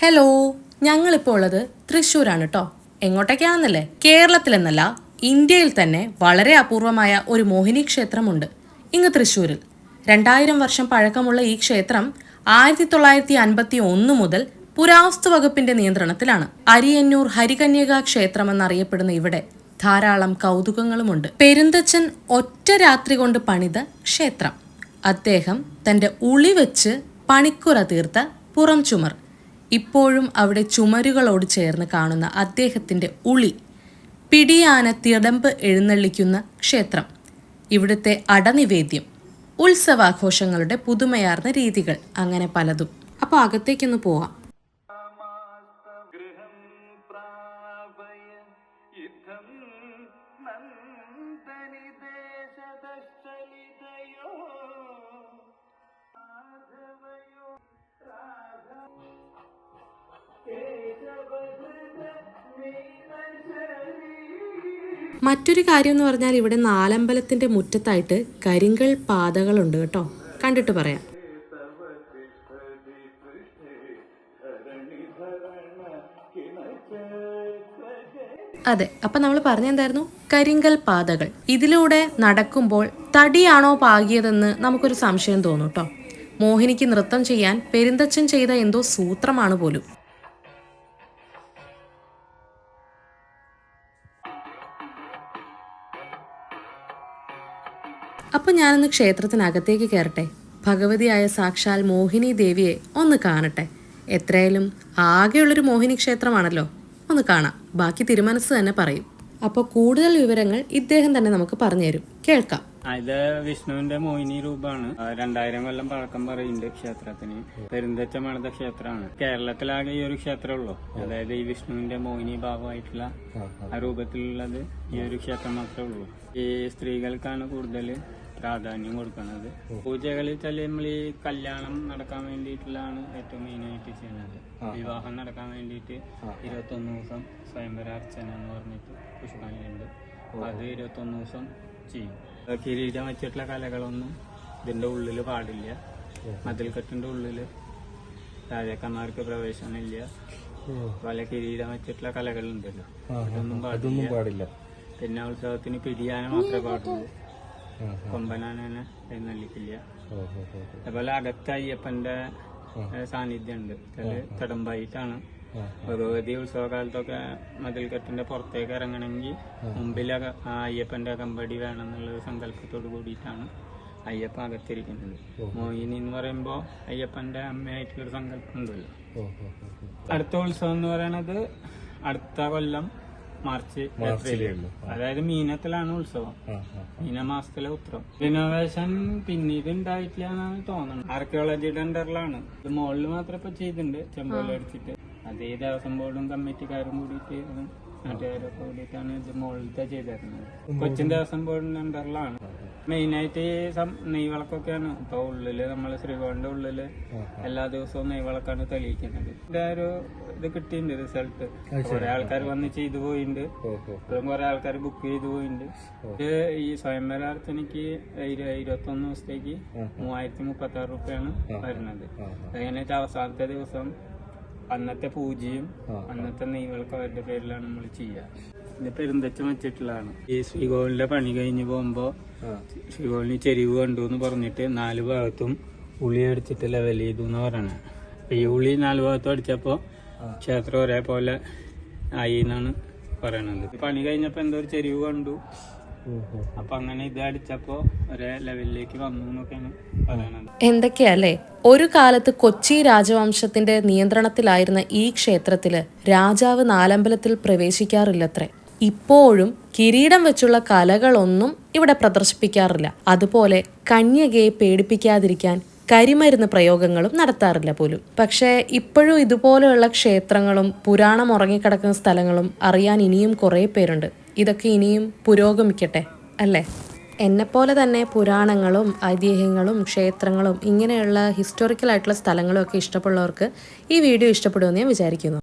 Hello, ഞങ്ങളിപ്പോൾ ഉള്ളത് തൃശ്ശൂരാണ് കേട്ടോ. എങ്ങോട്ടേക്കാണെന്നല്ലേ, കേരളത്തിലെന്നല്ല ഇന്ത്യയിൽ തന്നെ വളരെ അപൂർവമായ ഒരു മോഹിനി ക്ഷേത്രമുണ്ട് ഇങ്ങ് തൃശ്ശൂരിൽ. 2000 വർഷം പഴക്കമുള്ള ഈ ക്ഷേത്രം 1951 മുതൽ പുരാവസ്തു വകുപ്പിന്റെ നിയന്ത്രണത്തിലാണ്. അരിയന്നൂർ ഹരികന്യകാ ക്ഷേത്രം എന്നറിയപ്പെടുന്ന ഇവിടെ ധാരാളം കൗതുകങ്ങളുമുണ്ട്. പെരുന്തച്ചൻ ഒറ്റ രാത്രി കൊണ്ട് പണിത ക്ഷേത്രം. അദ്ദേഹം തന്റെ ഉളി വെച്ച് പണിക്കുറ തീർത്ത പുറം ചുമർ, ഇപ്പോഴും അവിടെ ചുമരുകളോട് ചേർന്ന് കാണുന്ന അദ്ദേഹത്തിന്റെ ഉളി, പിടിയാന തിടമ്പ് എഴുന്നള്ളിക്കുന്ന ക്ഷേത്രം, ഇവിടുത്തെ അടനിവേദ്യം, ഉത്സവാഘോഷങ്ങളുടെ പുതുമയാർന്ന രീതികൾ, അങ്ങനെ പലതും. അപ്പോൾ അകത്തേക്കൊന്ന് പോവാം. മറ്റൊരു കാര്യം എന്ന് പറഞ്ഞാൽ ഇവിടെ നാലമ്പലത്തിന്റെ മുറ്റത്തായിട്ട് കരിങ്കൽ പാതകളുണ്ട് കേട്ടോ. കണ്ടിട്ട് പറയാം. അതെ, അപ്പൊ നമ്മൾ പറഞ്ഞെന്തായിരുന്നു? കരിങ്കൽ പാതകൾ. ഇതിലൂടെ നടക്കുമ്പോൾ തടിയാണോ പാകിയതെന്ന് നമുക്കൊരു സംശയം തോന്നും കേട്ടോ. മോഹിനിക്ക് നൃത്തം ചെയ്യാൻ പെരുന്തച്ചൻ ചെയ്ത എന്തോ സൂത്രമാണ് പോലും. അപ്പൊ ഞാനൊന്ന് ക്ഷേത്രത്തിനകത്തേക്ക് കയറട്ടെ. ഭഗവതിയായ സാക്ഷാൽ മോഹിനി ദേവിയെ ഒന്ന് കാണട്ടെ. എത്രയായാലും ആകെയുള്ളൊരു മോഹിനി ക്ഷേത്രമാണല്ലോ, ഒന്ന് കാണാം. ബാക്കി തിരുമനസ് തന്നെ പറയും. അപ്പോൾ കൂടുതൽ വിവരങ്ങൾ ഇദ്ദേഹം തന്നെ നമുക്ക് പറഞ്ഞു തരും. കേൾക്കാം. ഇത് വിഷ്ണുവിന്റെ മോഹിനി രൂപമാണ്. 2000 കൊല്ലം പഴക്കം പറയുന്നുണ്ട് ക്ഷേത്രത്തിന്. പെരുന്തച്ച മണത ക്ഷേത്രമാണ്. കേരളത്തിലാകെ ഈ ഒരു ക്ഷേത്രമുള്ളൂ. അതായത് ഈ വിഷ്ണുവിന്റെ മോഹിനി ഭാവമായിട്ടുള്ള ആ രൂപത്തിലുള്ളത് ഈ ഒരു ക്ഷേത്രം മാത്രമേ ഉള്ളൂ. ഈ സ്ത്രീകൾക്കാണ് കൂടുതൽ പ്രാധാന്യം കൊടുക്കുന്നത്. പൂജകളിൽ നമ്മൾ ഈ കല്യാണം നടക്കാൻ വേണ്ടിയിട്ടുള്ളതാണ് ഏറ്റവും മെയിനായിട്ട് ചെയ്യുന്നത്. വിവാഹം നടക്കാൻ വേണ്ടിയിട്ട് 21 ദിവസം സ്വയംവര അർച്ചന എന്ന് പറഞ്ഞിട്ട് പുഷ്പാഞ്ജലിയുണ്ട്. അത് 21 ദിവസം ചെയ്യും. കിരീടം വെച്ചിട്ടുള്ള കലകളൊന്നും ഇതിന്റെ ഉള്ളിൽ പാടില്ല. മതിൽക്കെട്ടിന്റെ ഉള്ളില് രാജാക്കന്മാർക്ക് പ്രവേശനമില്ല. പല കിരീടം വെച്ചിട്ടുള്ള കലകളുണ്ടല്ലോ, അതൊന്നും പാടില്ല. പിന്നെ ഉത്സവത്തിന് പിടിയാന മാത്രമേ പാടുള്ളൂ. കൊമ്പനാനെ എഴുന്നള്ളിക്കില്ല. അതുപോലെ അകത്ത് അയ്യപ്പന്റെ സാന്നിധ്യം ഉണ്ട്. തടമ്പായിട്ടാണ് ഭഗവതി ഉത്സവകാലത്തൊക്കെ മതിൽക്കെട്ടിന്റെ പുറത്തേക്ക് ഇറങ്ങണമെങ്കിൽ മുമ്പിൽ അയ്യപ്പന്റെ അകമ്പടി വേണം എന്നുള്ള സങ്കല്പത്തോട് കൂടിയിട്ടാണ് അയ്യപ്പ അകത്തിരിക്കുന്നത്. മോഹിനി എന്ന് പറയുമ്പോ അയ്യപ്പന്റെ അമ്മയായിട്ടുള്ളൊരു സങ്കല്പം ഉണ്ടല്ലോ. അടുത്ത ഉത്സവം എന്ന് പറയുന്നത് അടുത്ത കൊല്ലം മാർച്ച് ഏപ്രിലുള്ളൂ. അതായത് മീനത്തിലാണ് ഉത്സവം. മീനമാസത്തിലെ ഉത്രം. റിനോവേഷൻ പിന്നീട് ഉണ്ടായിട്ടില്ല എന്നാണ് തോന്നുന്നത്. ആർക്കിയോളജിയുടെ അണ്ടറിലാണ് ഇത്. മുകളിൽ മാത്രം ഇപ്പൊ ചെയ്തിട്ടുണ്ട്, ചെമ്പോലടിച്ചിട്ട്. അതേ ദേവസ്വം ബോർഡും കമ്മിറ്റിക്കാരും കൂടിയിട്ട് നാട്ടുകാരൊക്കെ കൂടിയിട്ടാണ് ഇത് മുകളിലത്തെ ചെയ്തിരുന്നത്. കൊച്ചിൻ ദേവസ്വം ബോർഡിന്റെ അണ്ടറിലാണ്. മെയിനായിട്ട് നെയ്വിളക്കൊക്കെയാണ് ഇപ്പൊ ഉള്ളില്. നമ്മള് ശ്രീകോവിലിന്റെ ഉള്ളില് എല്ലാ ദിവസവും നെയ്വിളക്കാണ് തെളിയിക്കുന്നത്. ഇതിന്റെ ഒരു ഇത് കിട്ടിയിട്ടുണ്ട്, റിസൾട്ട്. കുറെ ആൾക്കാർ വന്ന് ചെയ്തു പോയിട്ടുണ്ട്. ഇപ്പോഴും കുറെ ആൾക്കാർ ബുക്ക് ചെയ്തു പോയിട്ടുണ്ട്. ഇത് ഈ സ്വയംവര അർച്ചനയ്ക്ക് 21 ദിവസത്തേക്ക് 3036 രൂപയാണ് വരുന്നത്. അങ്ങനെ അവസാനത്തെ ദിവസം അന്നത്തെ പൂജയും അന്നത്തെ നെയ്വിളക്കും അവരുടെ പേരിലാണ് നമ്മൾ ചെയ്യുക. ഇത് പെരുന്തച്ചൻ വെച്ചിട്ടുള്ളതാണ്. ഈ ശ്രീകോവിലിന്റെ പണി കഴിഞ്ഞ് പോകുമ്പോ ശ്രീകോവിലിന് ചെരിവ് കണ്ടു എന്ന് പറഞ്ഞിട്ട് 4 ഭാഗത്തും ഉളി അടിച്ചിട്ട് ലെവൽ ചെയ്തു എന്ന് പറയണത്. ഈ ഉളി 4 ഭാഗത്തും അടിച്ചപ്പോ ക്ഷേത്രം ഒരേപോലെ ആയി എന്നാണ് പറയണത്. പണി കഴിഞ്ഞപ്പോ എന്തോ ഒരു ചെരിവ് കണ്ടു. അപ്പൊ അങ്ങനെ ഇത് അടിച്ചപ്പോ ഒരേ ലെവലിലേക്ക് വന്നു എന്നൊക്കെയാണ് പറയണത്. എന്തൊക്കെയല്ലേ. ഒരു കാലത്ത് കൊച്ചി രാജവംശത്തിന്റെ നിയന്ത്രണത്തിലായിരുന്ന ഈ ക്ഷേത്രത്തില് രാജാവ് നാലമ്പലത്തിൽ പ്രവേശിക്കാറില്ലത്രേ. ഇപ്പോഴും കിരീടം വെച്ചുള്ള കലകളൊന്നും ഇവിടെ പ്രദർശിപ്പിക്കാറില്ല. അതുപോലെ കന്യകയെ പേടിപ്പിക്കാതിരിക്കാൻ കരിമരുന്ന് പ്രയോഗങ്ങളും നടത്താറില്ല പോലും. പക്ഷേ ഇപ്പോഴും ഇതുപോലെയുള്ള ക്ഷേത്രങ്ങളും പുരാണം ഉറങ്ങിക്കിടക്കുന്ന സ്ഥലങ്ങളും അറിയാൻ ഇനിയും കുറേ പേരുണ്ട്. ഇതൊക്കെ ഇനിയും പുരോഗമിക്കട്ടെ അല്ലേ? എന്നെപ്പോലെ തന്നെ പുരാണങ്ങളും ഐതിഹ്യങ്ങളും ക്ഷേത്രങ്ങളും ഇങ്ങനെയുള്ള ഹിസ്റ്റോറിക്കൽ ആയിട്ടുള്ള സ്ഥലങ്ങളും ഒക്കെ ഇഷ്ടമുള്ളവർക്ക് ഈ വീഡിയോ ഇഷ്ടപ്പെടുമെന്ന് ഞാൻ വിചാരിക്കുന്നു.